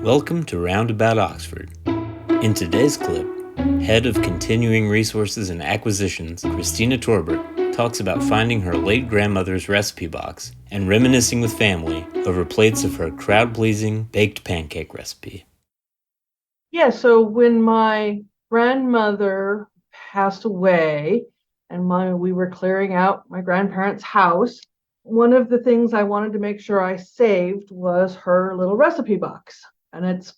Welcome to Roundabout Oxford. In today's clip, Head of Continuing Resources and Acquisitions, Christina Torbert, talks about finding her late grandmother's recipe box and reminiscing with family over plates of her crowd-pleasing baked pancake recipe. Yeah, so when my grandmother passed away and we were clearing out my grandparents' house, one of the things I wanted to make sure I saved was her little recipe box. And it's,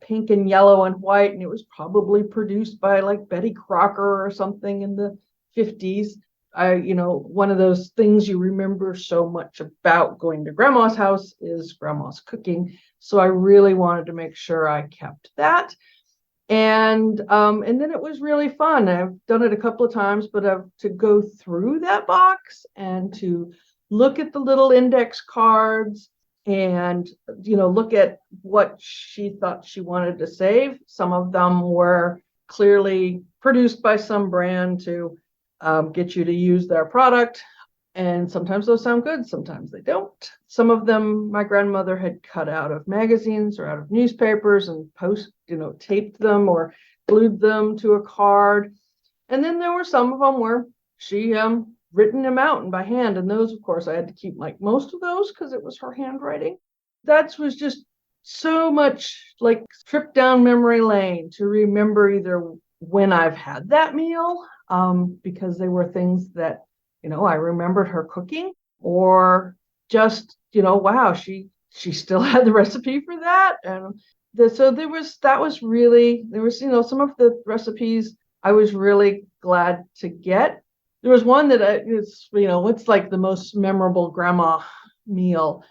pink and yellow and white, and it was probably produced by like Betty Crocker or something in the 50s. One of those things you remember so much about going to grandma's house is grandma's cooking. So I really wanted to make sure I kept that. And then it was really fun. I've done it a couple of times, but to go through that box and to look at the little index cards and, look at what she thought she wanted to save. Some of them were clearly produced by some brand to get you to use their product. And sometimes those sound good, sometimes they don't. Some of them my grandmother had cut out of magazines or out of newspapers and taped them or glued them to a card. And then there were some of them where she written them out and by hand. And those, of course, I had to keep like most of those because it was her handwriting. That was just so much like trip down memory lane to remember either when I've had that meal, because they were things that I remembered her cooking, or just, wow, she still had the recipe for that. And some of the recipes I was really glad to get. There was one that it's like the most memorable grandma meal.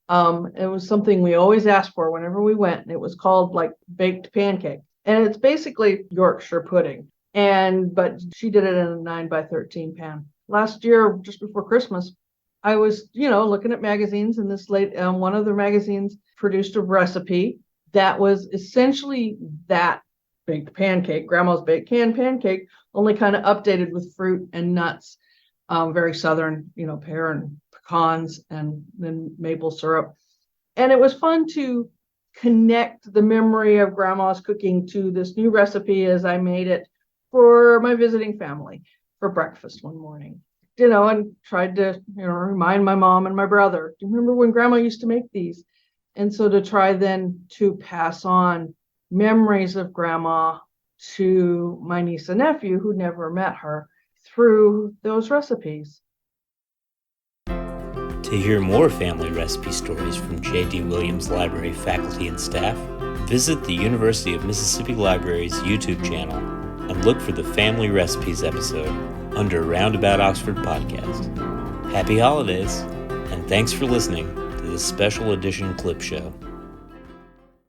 It was something we always asked for whenever we went, and it was called like baked pancake. And it's basically Yorkshire pudding. But she did it in a 9x13 pan. Last year, just before Christmas, I was, looking at magazines, and one of the magazines produced a recipe that was essentially that baked pancake, grandma's baked canned pancake, only kind of updated with fruit and nuts, very southern, pear and pecans and then maple syrup. And it was fun to connect the memory of grandma's cooking to this new recipe as I made it for my visiting family for breakfast one morning, and tried to, remind my mom and my brother, do you remember when grandma used to make these? And so to try then to pass on memories of grandma to my niece and nephew who never met her through those recipes. To hear more family recipe stories from J.D. Williams Library faculty and staff, visit the University of Mississippi Library's YouTube channel and look for the Family Recipes episode under Roundabout Oxford Podcast. Happy holidays, and thanks for listening to this special edition clip show.